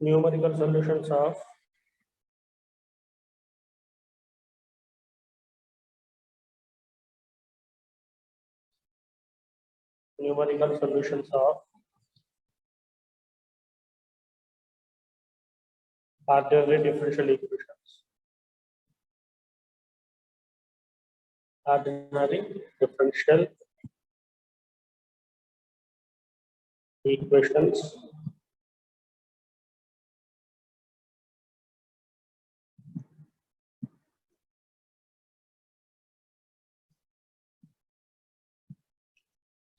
numerical solutions of ordinary differential equations. Ordinary differential equations.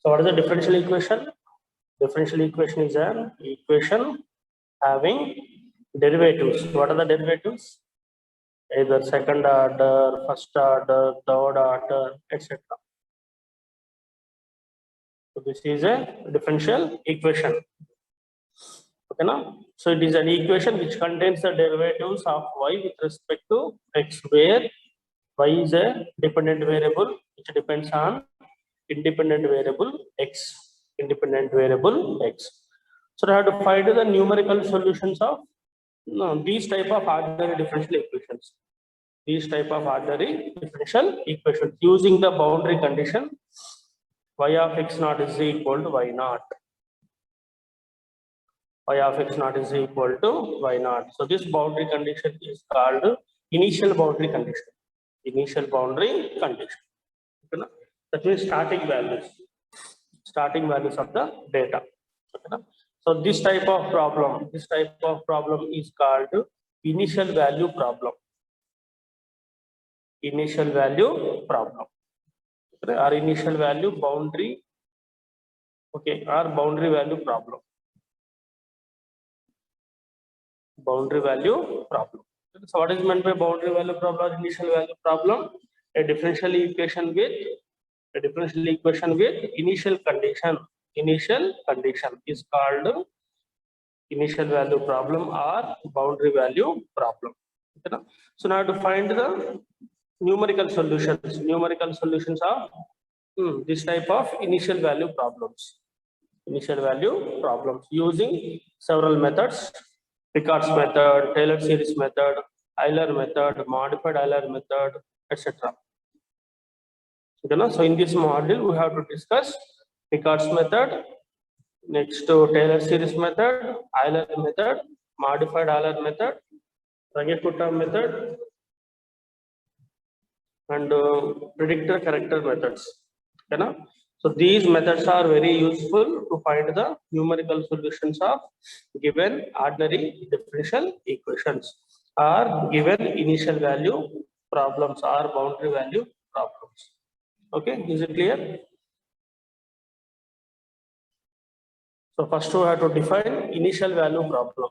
So what is the differential equation? Differential equation is an equation having derivatives. What are the derivatives? Either second order, first order, third order, etc. So this is a differential equation. Okay, now? So it is an equation which contains the derivatives of y with respect to x, where y is a dependent variable which depends on independent variable x. Independent variable x. So I have to find the numerical solutions of these type of ordinary differential equations. These type of ordinary differential equations using the boundary condition y of x naught is equal to y naught. Y of x naught is equal to y naught. So this boundary condition is called initial boundary condition. Initial boundary condition. Okay, that means starting values of the data. Okay, so this type of problem is called initial value problem. Initial value problem. Okay, or initial value boundary. Okay, or boundary value problem. Boundary value problem. So what is meant by boundary value problem or initial value problem? A differential equation with initial condition. Initial condition is called initial value problem or boundary value problem. Okay, so now to find the numerical solutions of this type of initial value problems. Initial value problems using several methods: Picard's method, Taylor series method, Euler method, modified Euler method, etc. Okay, so in this module we have to discuss Picard's method, next to Taylor series method, Euler method, modified Euler method, Runge-Kutta method, and predictor corrector methods. Okay, so these methods are very useful to find the numerical solutions of given ordinary differential equations or given initial value problems or boundary value problems. Okay, is it clear? So first we have to define initial value problem.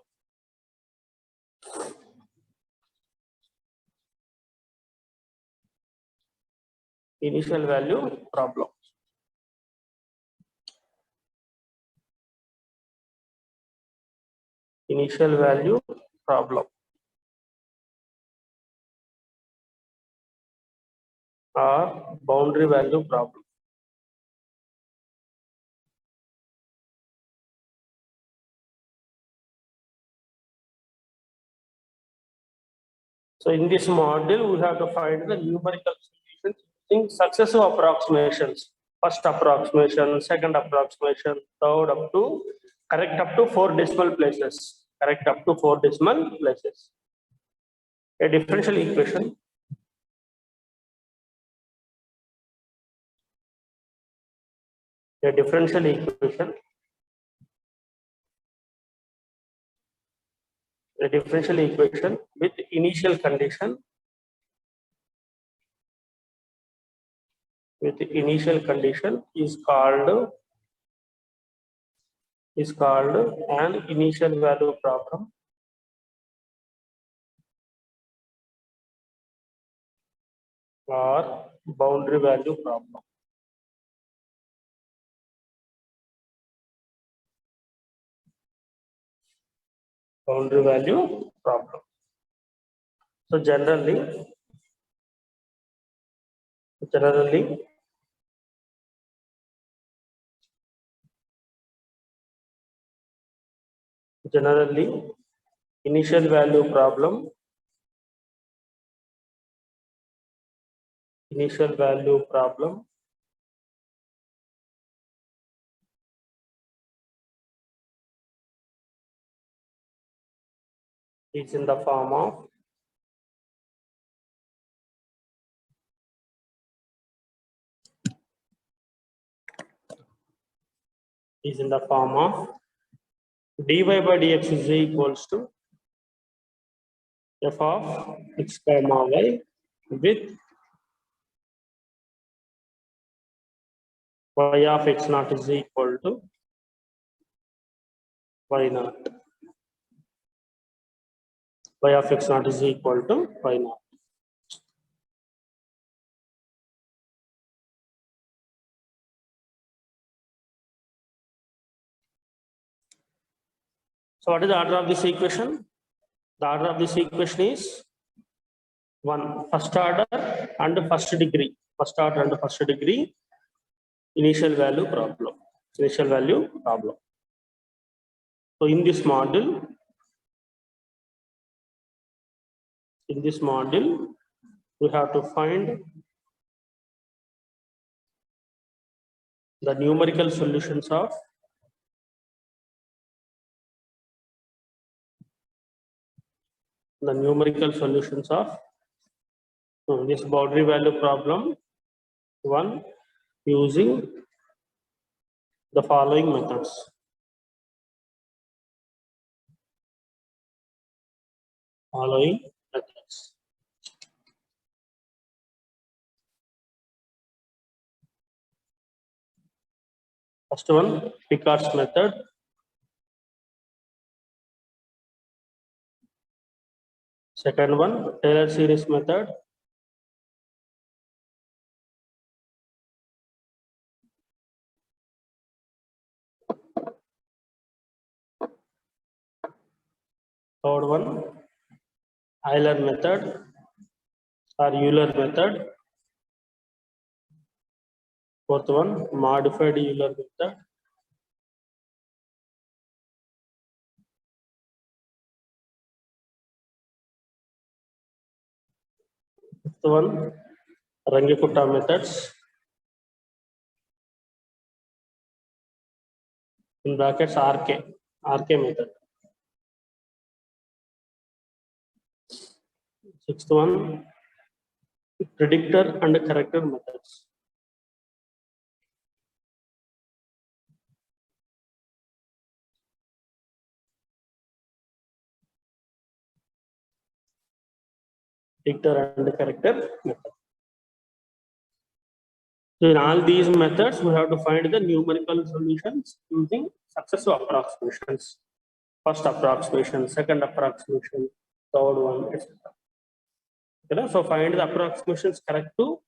Initial value problem. Initial value problem or boundary value problem. So in this module, we have to find the numerical solutions using successive approximations. First approximation, second approximation, third up to correct up to 4 decimal places. Correct up to 4 decimal places. A differential equation. A differential equation. A differential equation with initial condition. With initial condition is called an initial value problem or boundary value problem. Boundary value problem. So generally initial value problem, initial value problem is in the form of dy by dx is equals to f of x comma y with y of x naught is equal to y naught. Y of x naught is equal to y naught. So what is the order of this equation? The order of this equation is first order and first degree. First order and first degree initial value problem. Initial value problem. So in this module, we have to find the numerical solutions of this boundary value problem 1 using the following methods. First one, Picard's method. Second one, Taylor series method. Third one, Euler method or Euler method. Fourth one, modified Euler method. Fifth one, Runge-Kutta methods. In brackets RK method. Sixth one, predictor and corrector methods. Predictor and corrector method. So in all these methods, we have to find the numerical solutions using successive approximations. First approximation, second approximation, third one, etc. Okay, so find the approximations correct to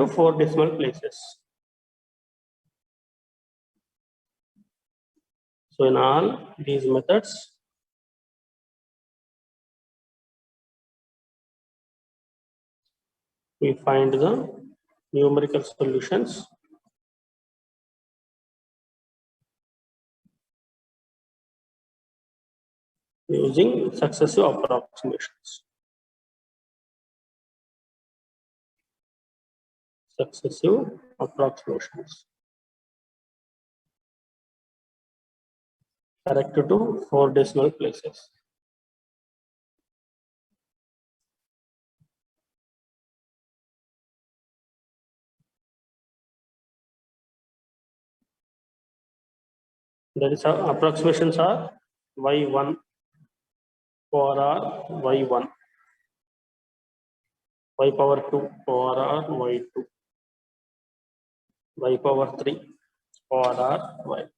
4 decimal places. So in all these methods, we find the numerical solutions using successive approximations. Correct to 4 decimal places. That is how approximations are y1 for r y1, y power 2 for r y2, y power 3 for r y3.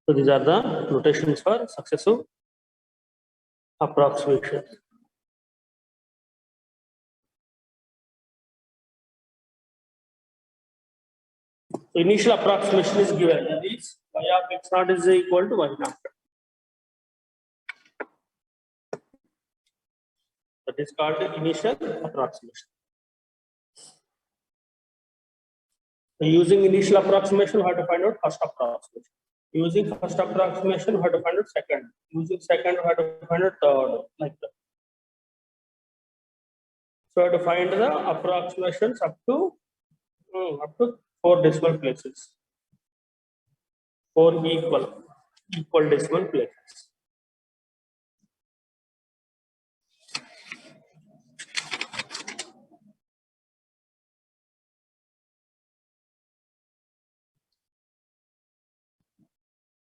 So these are the notations for successive approximations. So initial approximation is given, that is y of x naught is equal to y naught. That is called the initial approximation. So using initial approximation, we have to find out first approximation. Using first approximation, we have to find out second. Using second, we have to find out third, like that. So we have to find the approximations up to 4 decimal places, 4 equal decimal places.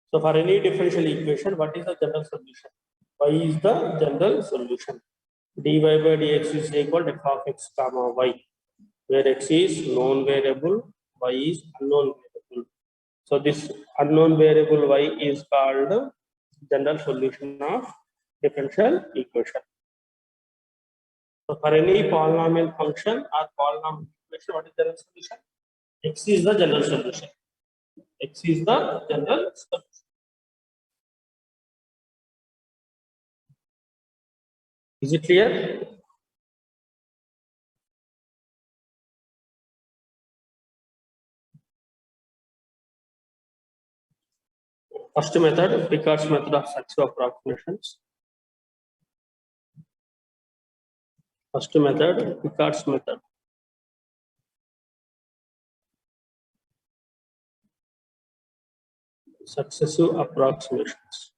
So for any differential equation, what is the general solution? Y is the general solution. Dy by dx is equal to f of x comma y, where x is known variable, y is unknown variable. So this unknown variable y is called general solution of differential equation. So for any polynomial function or polynomial equation, what is the general solution? X is the general solution. X is the general solution. Is it clear? First method, Picard's method of successive approximations. First method, Picard's method. Successive approximations.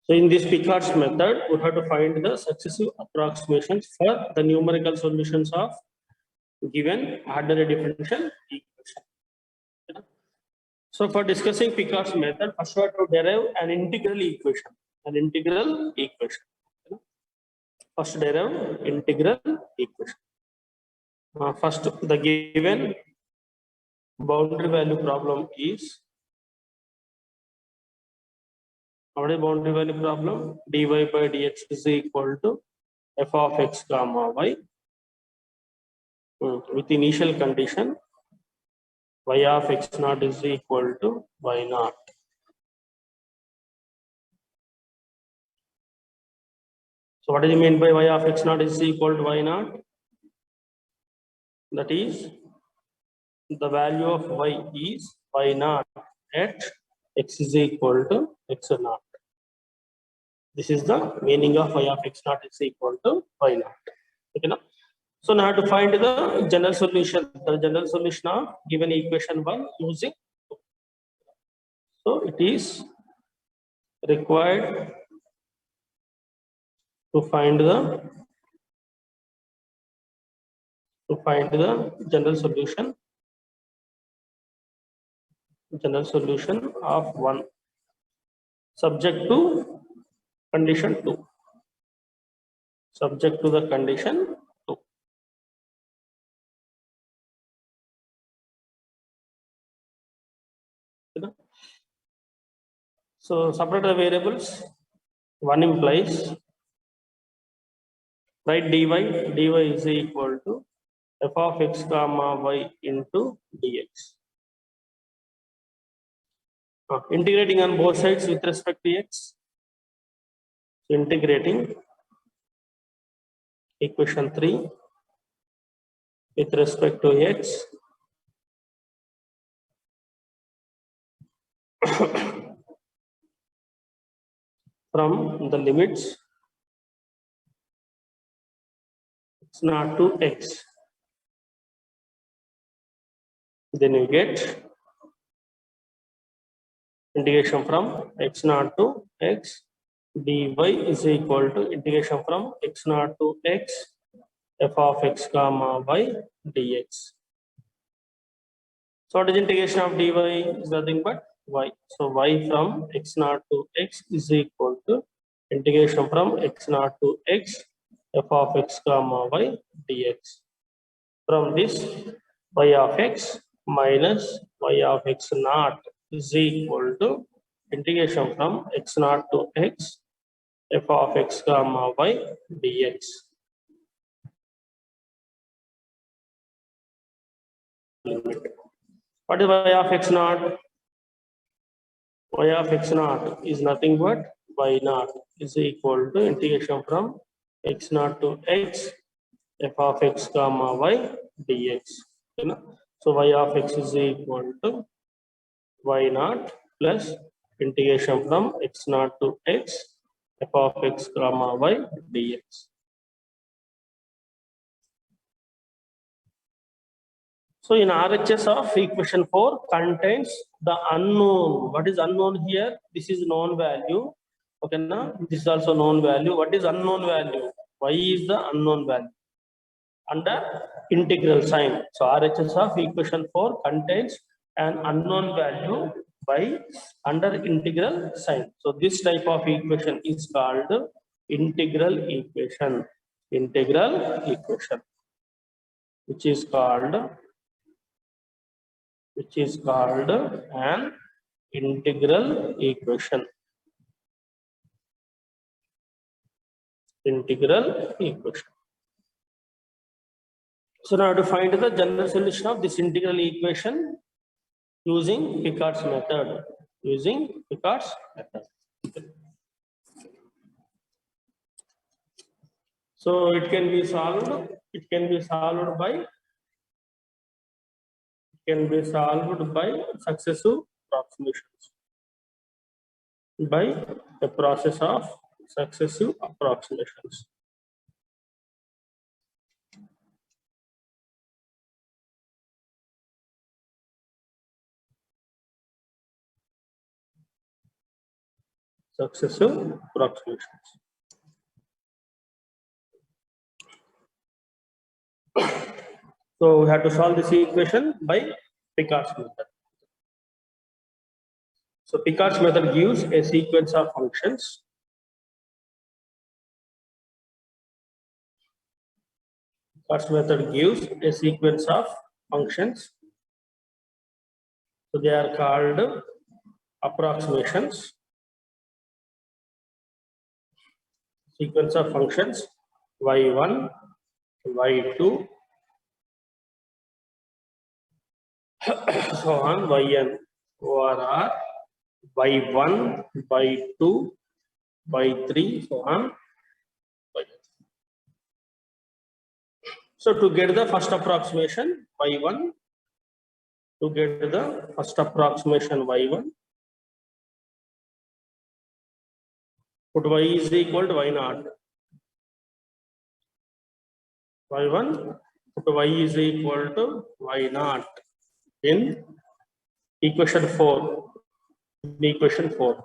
So in this Picard's method, we have to find the successive approximations for the numerical solutions of given ordinary differential equation. So for discussing Picard's method, first we have to derive an integral equation. An integral equation. First derive integral equation. First, the given boundary value problem is, what is boundary value problem? Dy by dx is equal to f of x comma y with initial condition y of x naught is equal to y naught. So what do you mean by y of x naught is equal to y naught? That is, the value of y is y naught at x is equal to x naught. This is the meaning of y of x naught is equal to y naught. Okay, now? So now to find the general solution of given equation 1 using. So it is required to find the general solution of 1 subject to condition 2. Subject to the condition 2. So separate the variables. One implies, write dy is equal to f of x comma y into dx. Integrating on both sides with respect to x. So integrating equation 3 with respect to x. From the limits x naught to x, then you get integration from x naught to x, dy is equal to integration from x naught to x, f of x comma y dx. So what is integration of dy is nothing but y. So y from x naught to x is equal to integration from x naught to x, f of x comma y dx. From this, y of x minus y of x naught is equal to integration from x naught to x, f of x comma y dx. What is y of x naught? Y of x naught is nothing but y naught is equal to integration from x naught to x, f of x comma y dx. So y of x is equal to y naught plus integration from x naught to x f of x comma y dx. So in RHS of equation 4 contains the unknown. What is unknown here? This is known value. Okay, now this is also known value. What is unknown value? Y is the unknown value under integral sign. So RHS of equation 4 contains an unknown value by under integral sign. So this type of equation is called integral equation. Integral equation, which is called an integral equation. Integral equation. So now to find the general solution of this integral equation using Picard's method. Using Picard's method. So it can be solved. It can be solved by successive approximations. By the process of successive approximations. Successive approximations. So we have to solve this equation by Picard's method. So Picard's method gives a sequence of functions. Picard's method gives a sequence of functions. So they are called approximations. Sequence of functions y1, y2, so on yn, or y1, y2, y3, so on. So to get the first approximation y1, to get the first approximation y1, put y is equal to y naught. y1, put y is equal to y naught in equation 4. In equation 4.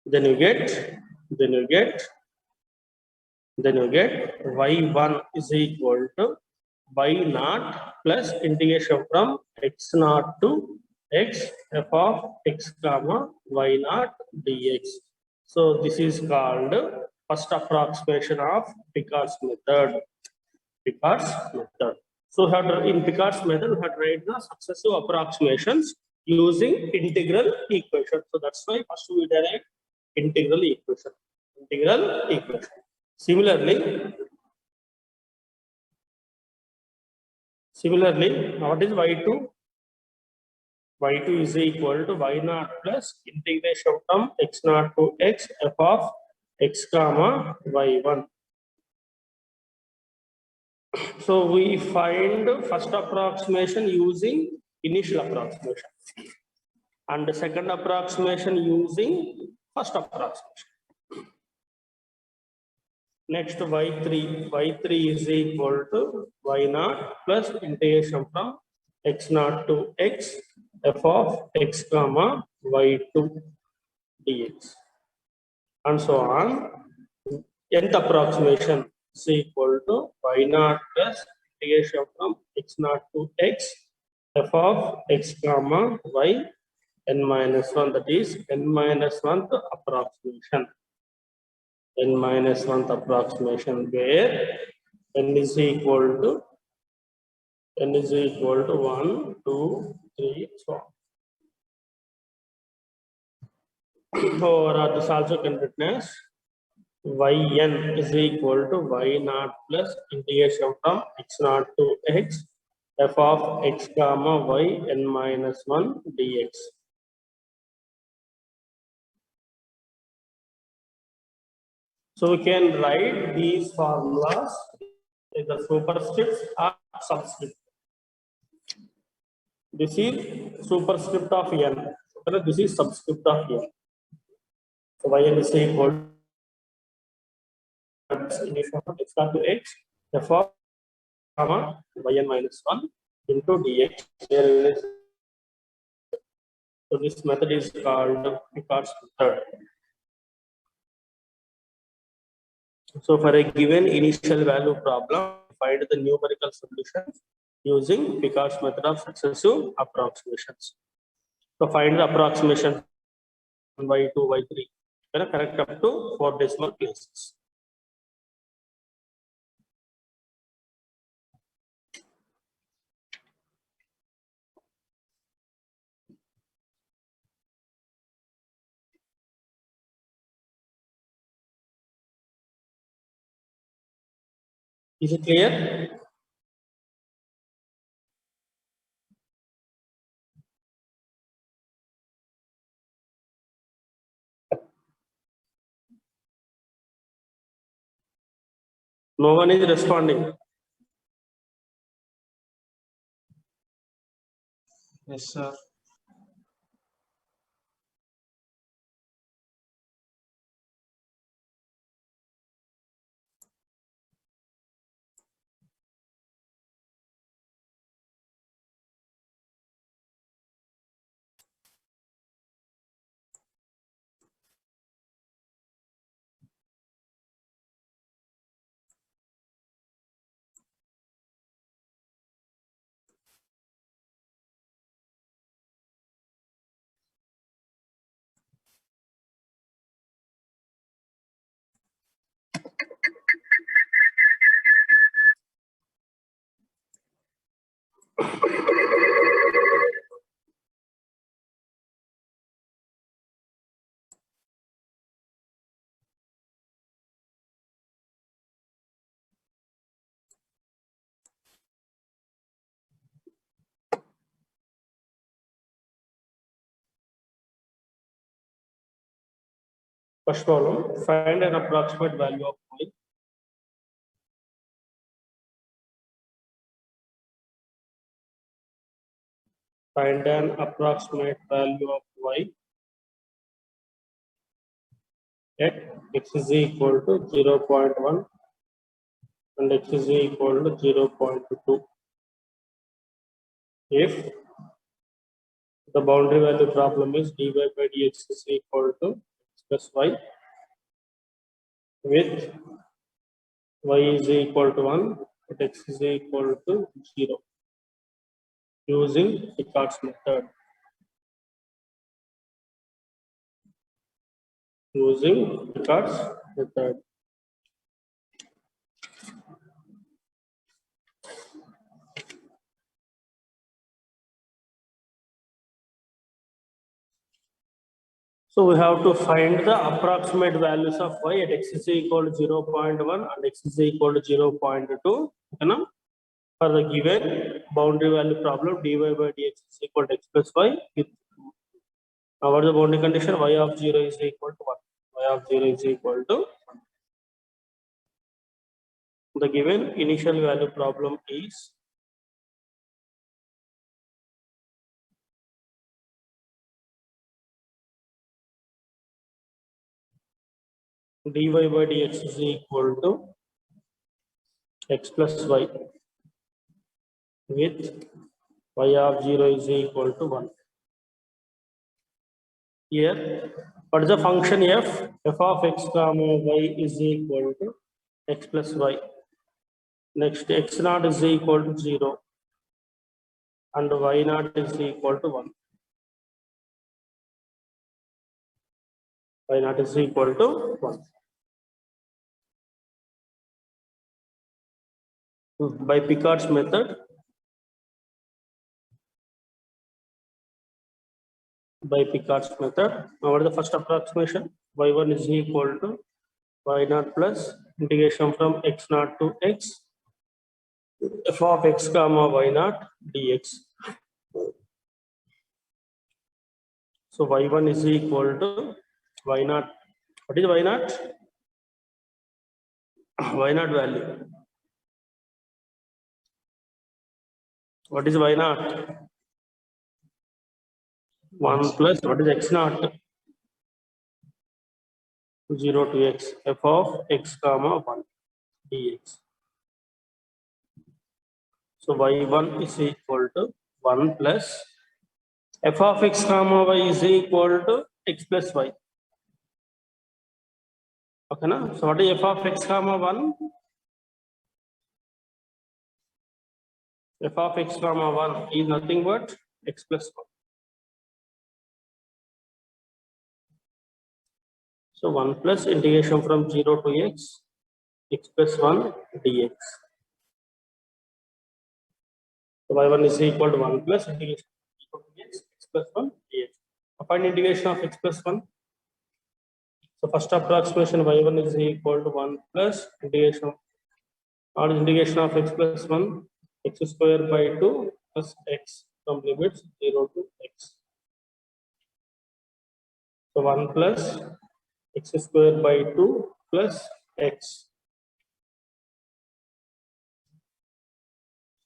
Then you get y1 is equal to y naught plus integration from x naught to x f of x comma y naught dx. So this is called first approximation of Picard's method. Picard's method. So in Picard's method, we have to write the successive approximations using integral equation. So that's why first we derive integral equation. Integral equation. Similarly, what is y2? y2 is equal to y naught plus integration from x naught to x f of x comma y1. So we find first approximation using initial approximation and the second approximation using first approximation. Next y3 is equal to y naught plus integration from x naught to x f of x comma y2 dx and so on. Nth approximation is equal to y naught plus integration from x naught to x f of x comma y n minus 1, that is n minus 1th approximation. N minus 1th approximation where n is equal to 1, 2, 3, so on. Or this also can written as yn is equal to y naught plus integration from x naught to x f of x comma y n minus 1 dx. So we can write these formulas either superscript or subscript. This is superscript of n. This is subscript of n. So yn is equal to x to x f of comma yn minus 1 into dx. So this method is called Picard's method. So for a given initial value problem, find the numerical solutions using Picard's method of successive approximations. So find the approximation 1 by 2 by 3. Correct up to 4 decimal places. Is it clear? No one is responding. Yes, sir. First problem, find an approximate value of y. Find an approximate value of y at x is equal to 0.1 and x is equal to 0.2. If the boundary value problem is dy by dx is equal to x plus y with y is equal to 1 and x is equal to 0 using Picard's method. Using Picard's method. So we have to find the approximate values of y at x is equal to 0.1 and x is equal to 0.2. For the given boundary value problem, dy by dx is equal to x plus y. What is the boundary condition? Y of 0 is equal to 1. Y of 0 is equal to 1. The given initial value problem is dy by dx is equal to x plus y with y of 0 is equal to 1. Here, what is the function f? F of x comma y is equal to x plus y. Next, x naught is equal to 0 and y naught is equal to 1. Y naught is equal to 1. By Picard's method, what is the first approximation? Y1 is equal to y naught plus integration from x naught to x f of x comma y naught dx. So y1 is equal to y naught. What is y naught? y naught value. What is y naught? 1 plus what is x naught? 0 to x, f of x comma 1 dx. So y1 is equal to 1 plus f of x comma y is equal to x plus y. Okay, na? So what is f of x comma 1? F of x comma 1 is nothing but x plus 1. So 1 plus integration from 0 to x plus 1 dx. So y1 is equal to 1 plus integration from 0 to x plus 1 dx. Find integration of x plus 1. So first approximation y1 is equal to 1 plus integration of x plus 1 x square by 2 plus x from limits 0 to x. So 1 plus x square by 2 plus x.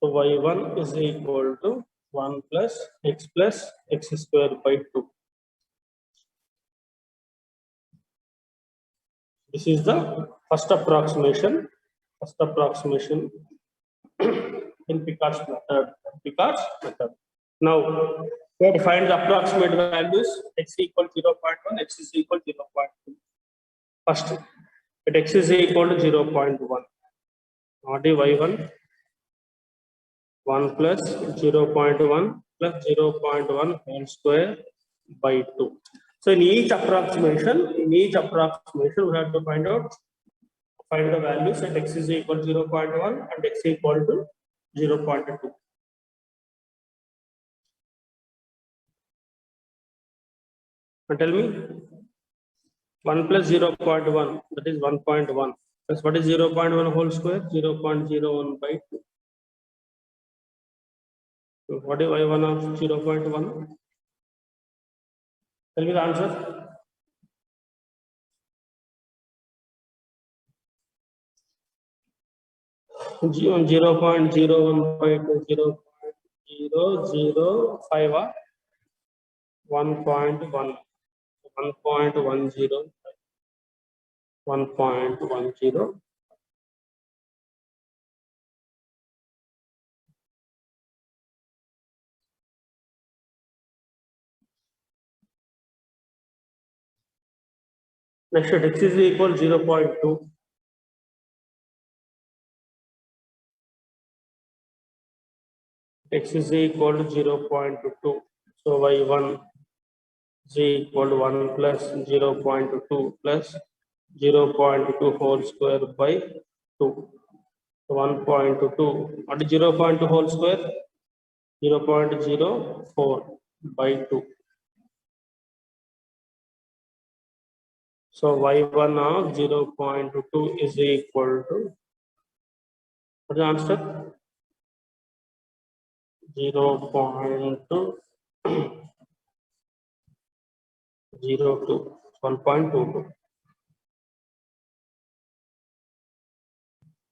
So y1 is equal to 1 plus x square by 2. This is the first approximation. In Picard's method. Now, we have to find the approximate values. X equal to 0.1, x is equal to 0.2. First, at x is equal to 0.1. What is y1? 1 plus 0.1 plus 0.1 whole square by 2. So in each approximation, we have to find the values at x is equal to 0.1 and x equal to 0.2. And tell me, 1 plus 0.1, that is 1.1. Plus what is 0.1 whole square? 0.01 by 2. So what is y1 of 0.1? Tell me the answer. Zero 0.01 by 2, 0.005 or 1.1, 1.10, 1.10. Next, x is equal to 0.2. X is equal to 0.2. So y1 is equal to 1 plus 0.2 plus 0.2 whole square by 2. So 1.2. What is 0.2 whole square? 0.04 by 2. So y1 of 0.2 is equal to, what is the answer? 0.02, 1.22.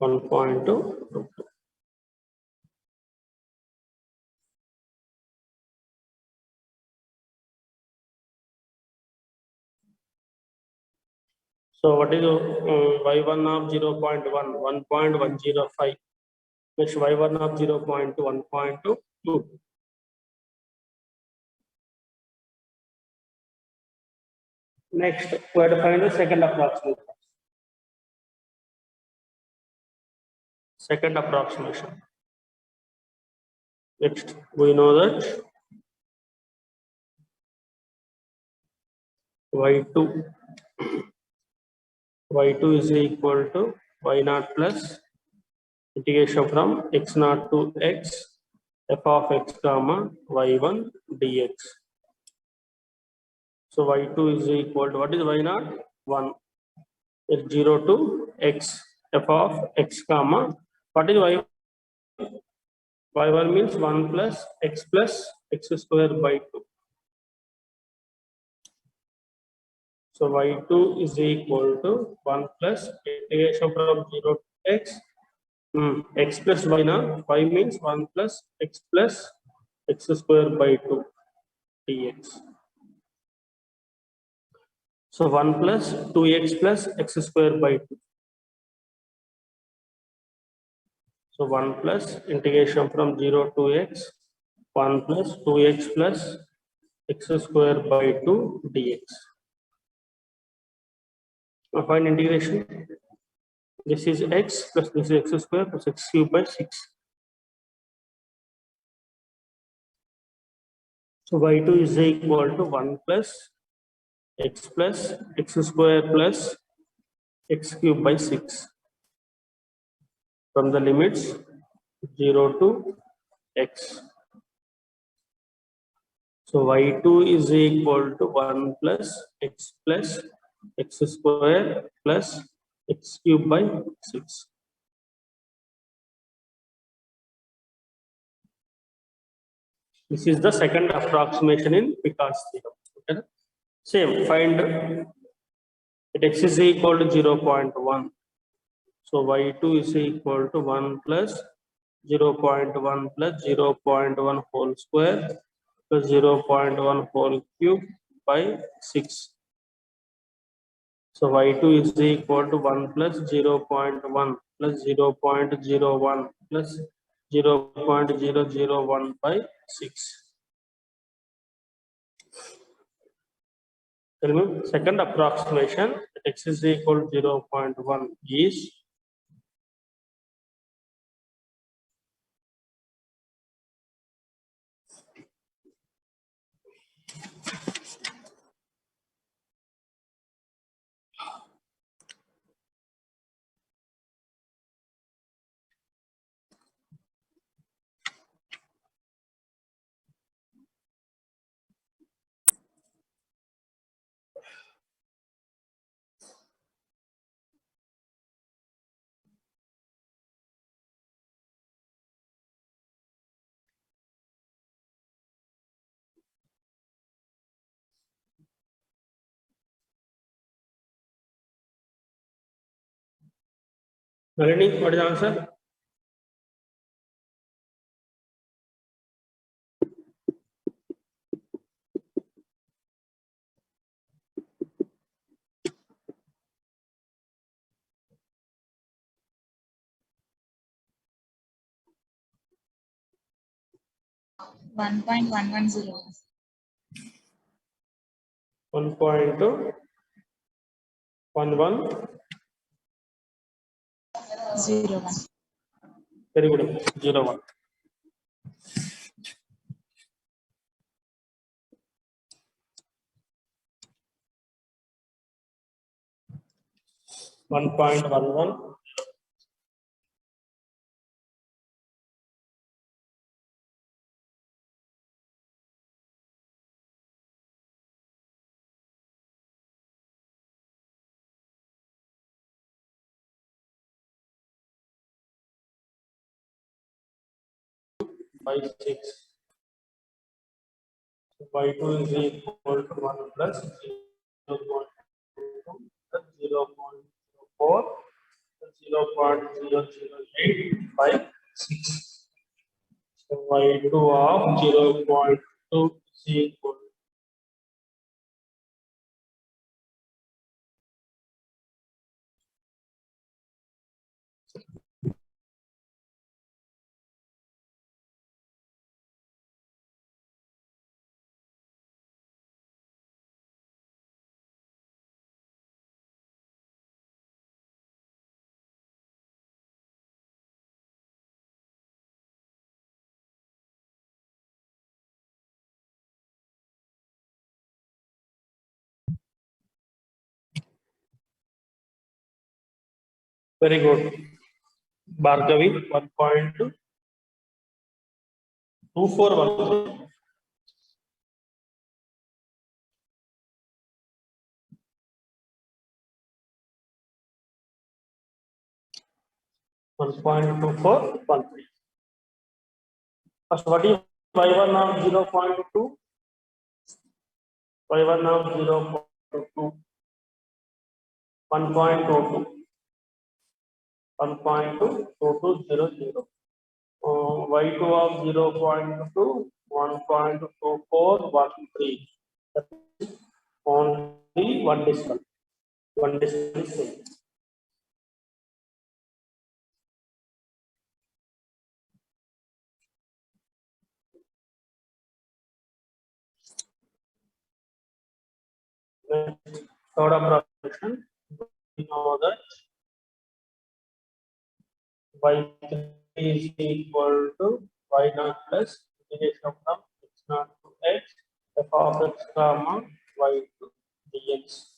1.2. So what is y1 of 0.1? 1.105. Next y1 of 0.2, 1.2. Next, we have to find the second approximation. Next, we know that y2 is equal to y naught plus integration from x naught to x f of x comma y1 dx. So y2 is equal to, what is y naught? 1. It's 0 to x f of x comma, what is y1? y1 means 1 plus x square by 2. So y2 is equal to 1 plus integration from 0 to x. X plus y now. Y means 1 plus x square by 2 dx. So 1 plus 2x plus x square by 2. So 1 plus integration from 0 to x, 1 plus 2x plus x square by 2 dx. Now find integration. This is x plus this is x square plus x cube by 6. So y2 is equal to 1 plus x square plus x cube by 6 from the limits 0 to x. So y2 is equal to 1 plus x square plus x cube by 6. This is the second approximation in Picard's theorem. Okay? Same, find that x is equal to 0.1. So y2 is equal to 1 plus 0.1 plus 0.1 whole square plus 0.1 whole cube by 6. So y2 is equal to 1 plus 0.1 plus 0.01 plus 0.001 by 6. Tell me, second approximation that x is equal to 0.1 is Nalini, what is the answer? One 1.110. 1.11 01. very good 01. One point one one. By 6. Y2 is equal to 1 plus 0.2 plus 0.04 plus 0.008 by 6. So Y2 of 0.2 is equal. Very good. Bhargavi 1.2413. 1.2413. First, what is y1 of 0.2? Y1 of 0.2. 1.22, 1.2200. Y2 of 0.2, 1.2413. That is only one decimal. One decimal is same. Next, third approximation. We know that y3 is equal to y0 plus integration from x0 to x f of x comma y to dx.